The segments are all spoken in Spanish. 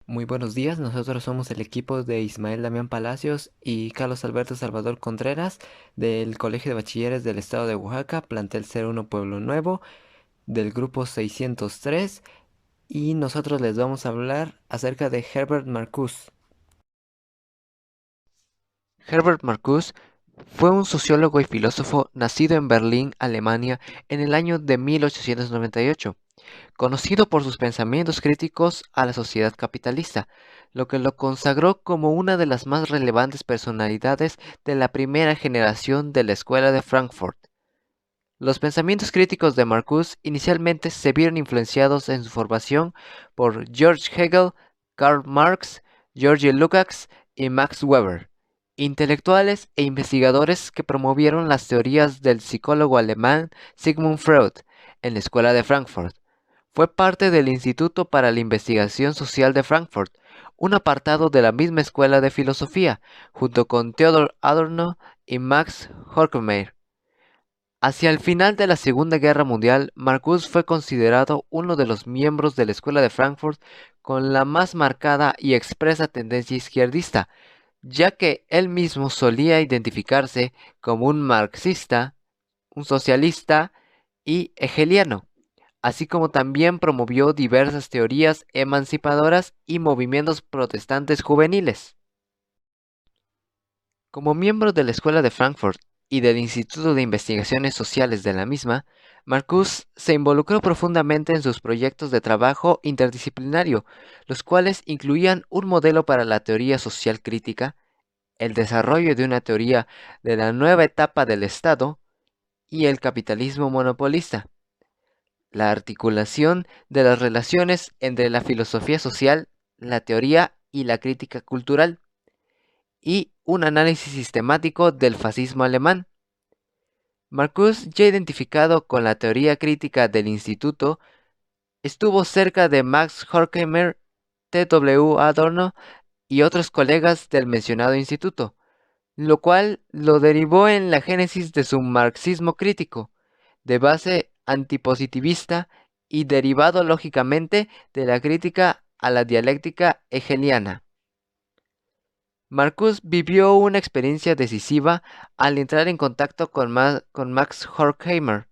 Muy buenos días, nosotros somos el equipo de Ismael Damián Palacios y Carlos Alberto Salvador Contreras del Colegio de Bachilleres del Estado de Oaxaca, plantel 01 Pueblo Nuevo, del grupo 603, y nosotros les vamos a hablar acerca de Herbert Marcuse. Herbert Marcuse fue un sociólogo y filósofo nacido en Berlín, Alemania, en el año de 1898, conocido por sus pensamientos críticos a la sociedad capitalista, lo que lo consagró como una de las más relevantes personalidades de la primera generación de la Escuela de Frankfurt. Los pensamientos críticos de Marcuse inicialmente se vieron influenciados en su formación por George Hegel, Karl Marx, George Lukács y Max Weber, intelectuales e investigadores que promovieron las teorías del psicólogo alemán Sigmund Freud en la Escuela de Frankfurt. Fue parte del Instituto para la Investigación Social de Frankfurt, un apartado de la misma escuela de filosofía, junto con Theodor Adorno y Max Horkheimer. Hacia el final de la Segunda Guerra Mundial, Marcuse fue considerado uno de los miembros de la Escuela de Frankfurt con la más marcada y expresa tendencia izquierdista, ya que él mismo solía identificarse como un marxista, un socialista y hegeliano, así como también promovió diversas teorías emancipadoras y movimientos protestantes juveniles. Como miembro de la Escuela de Frankfurt y del Instituto de Investigaciones Sociales de la misma, Marcuse se involucró profundamente en sus proyectos de trabajo interdisciplinario, los cuales incluían un modelo para la teoría social crítica, el desarrollo de una teoría de la nueva etapa del Estado y el capitalismo monopolista, la articulación de las relaciones entre la filosofía social, la teoría y la crítica cultural, y un análisis sistemático del fascismo alemán. Marcuse, ya identificado con la teoría crítica del instituto, estuvo cerca de Max Horkheimer, T.W. Adorno y otros colegas del mencionado instituto, lo cual lo derivó en la génesis de su marxismo crítico, de base antipositivista y derivado lógicamente de la crítica a la dialéctica hegeliana. Marcuse vivió una experiencia decisiva al entrar en contacto con Max Horkheimer.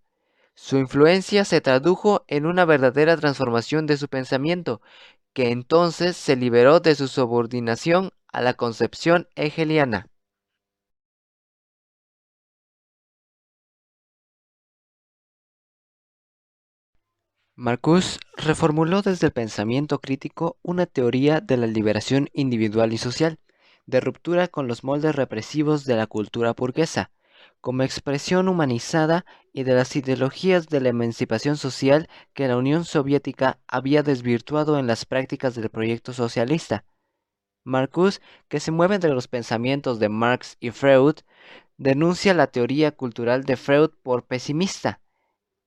Su influencia se tradujo en una verdadera transformación de su pensamiento, que entonces se liberó de su subordinación a la concepción hegeliana. Marcuse reformuló desde el pensamiento crítico una teoría de la liberación individual y social, de ruptura con los moldes represivos de la cultura burguesa, como expresión humanizada y de las ideologías de la emancipación social que la Unión Soviética había desvirtuado en las prácticas del proyecto socialista. Marcuse, que se mueve entre los pensamientos de Marx y Freud, denuncia la teoría cultural de Freud por pesimista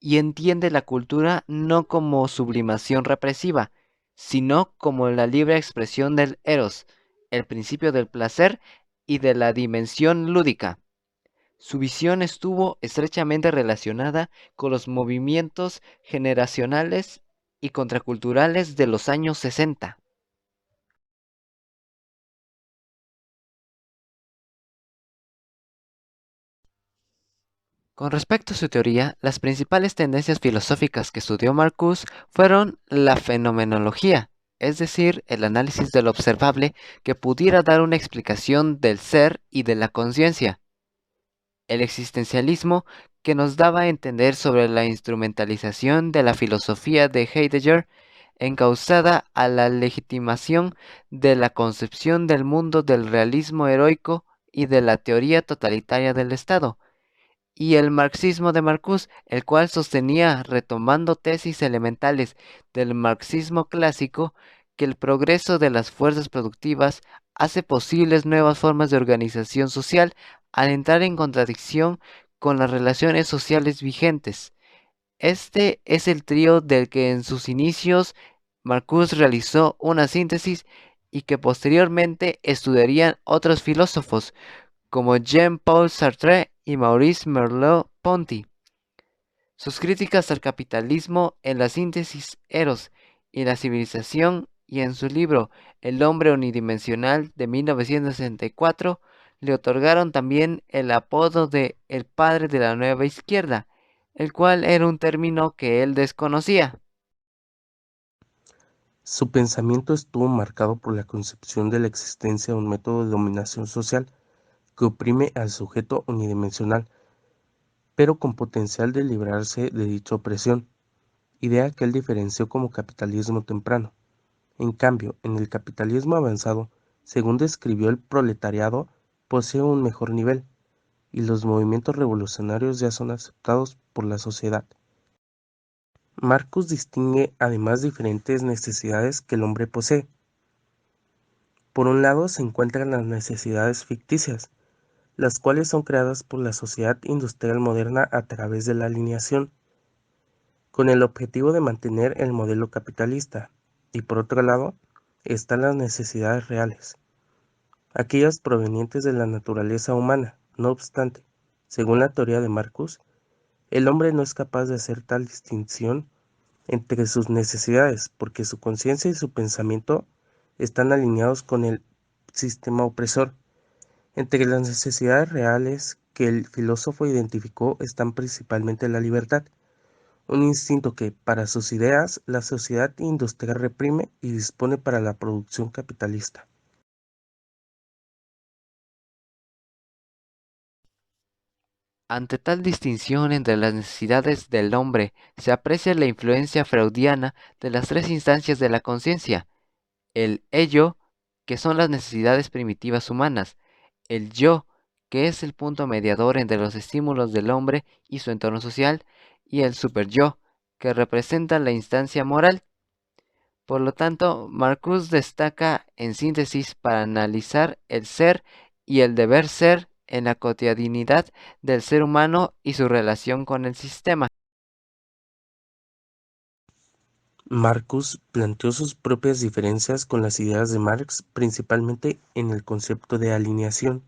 y entiende la cultura no como sublimación represiva, sino como la libre expresión del eros, el principio del placer y de la dimensión lúdica. Su visión estuvo estrechamente relacionada con los movimientos generacionales y contraculturales de los años 60. Con respecto a su teoría, las principales tendencias filosóficas que estudió Marcuse fueron la fenomenología, es decir, el análisis de lo observable que pudiera dar una explicación del ser y de la conciencia; el existencialismo, que nos daba a entender sobre la instrumentalización de la filosofía de Heidegger, encauzada a la legitimación de la concepción del mundo del realismo heroico y de la teoría totalitaria del Estado; y el marxismo de Marcuse, el cual sostenía, retomando tesis elementales del marxismo clásico, que el progreso de las fuerzas productivas hace posibles nuevas formas de organización social al entrar en contradicción con las relaciones sociales vigentes. Este es el trío del que en sus inicios Marcuse realizó una síntesis y que posteriormente estudiarían otros filósofos como Jean-Paul Sartre y Maurice Merleau-Ponty. Sus críticas al capitalismo en la síntesis Eros y la civilización y en su libro El hombre unidimensional de 1964 le otorgaron también el apodo de el padre de la nueva izquierda, el cual era un término que él desconocía. Su pensamiento estuvo marcado por la concepción de la existencia de un método de dominación social que oprime al sujeto unidimensional, pero con potencial de librarse de dicha opresión, idea que él diferenció como capitalismo temprano. En cambio, en el capitalismo avanzado, según describió el proletariado, posee un mejor nivel, y los movimientos revolucionarios ya son aceptados por la sociedad. Marcus distingue además diferentes necesidades que el hombre posee. Por un lado se encuentran las necesidades ficticias, las cuales son creadas por la sociedad industrial moderna a través de la alineación, con el objetivo de mantener el modelo capitalista. Y por otro lado, están las necesidades reales, aquellas provenientes de la naturaleza humana. No obstante, según la teoría de Marcus, el hombre no es capaz de hacer tal distinción entre sus necesidades, porque su conciencia y su pensamiento están alineados con el sistema opresor. Entre las necesidades reales que el filósofo identificó están principalmente la libertad, un instinto que, para sus ideas, la sociedad industrial reprime y dispone para la producción capitalista. Ante tal distinción entre las necesidades del hombre, se aprecia la influencia freudiana de las tres instancias de la conciencia: el ello, que son las necesidades primitivas humanas; el yo, que es el punto mediador entre los estímulos del hombre y su entorno social; y el superyo, que representa la instancia moral. Por lo tanto, Marcuse destaca en síntesis para analizar el ser y el deber ser en la cotidianidad del ser humano y su relación con el sistema. Marcus planteó sus propias diferencias con las ideas de Marx, principalmente en el concepto de alineación.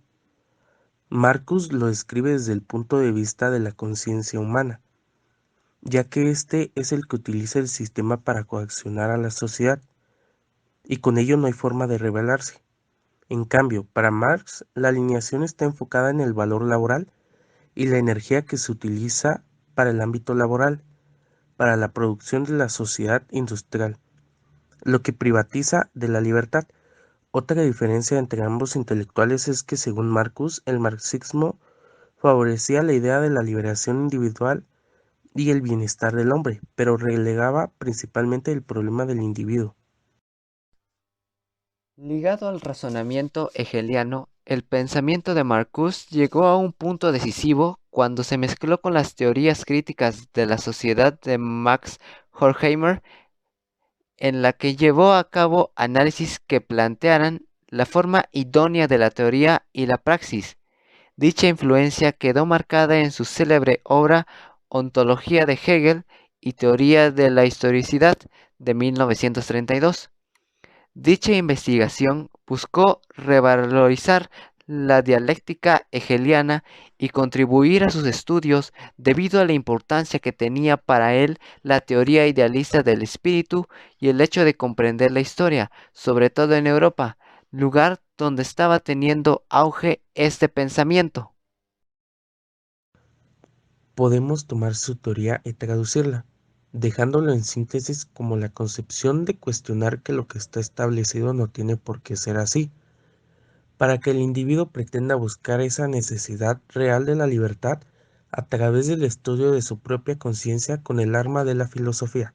Marcus lo describe desde el punto de vista de la conciencia humana, ya que éste es el que utiliza el sistema para coaccionar a la sociedad, y con ello no hay forma de rebelarse. En cambio, para Marx, la alineación está enfocada en el valor laboral y la energía que se utiliza para el ámbito laboral, para la producción de la sociedad industrial, lo que privatiza de la libertad. Otra diferencia entre ambos intelectuales es que, según Marcus, el marxismo favorecía la idea de la liberación individual y el bienestar del hombre, pero relegaba principalmente el problema del individuo. Ligado al razonamiento hegeliano, el pensamiento de Marcuse llegó a un punto decisivo cuando se mezcló con las teorías críticas de la sociedad de Max Horkheimer, en la que llevó a cabo análisis que plantearan la forma idónea de la teoría y la praxis. Dicha influencia quedó marcada en su célebre obra Ontología de Hegel y Teoría de la Historicidad de 1932. Dicha investigación buscó revalorizar la dialéctica hegeliana y contribuir a sus estudios debido a la importancia que tenía para él la teoría idealista del espíritu y el hecho de comprender la historia, sobre todo en Europa, lugar donde estaba teniendo auge este pensamiento. Podemos tomar su teoría y traducirla, dejándolo en síntesis como la concepción de cuestionar que lo que está establecido no tiene por qué ser así, para que el individuo pretenda buscar esa necesidad real de la libertad a través del estudio de su propia conciencia con el arma de la filosofía.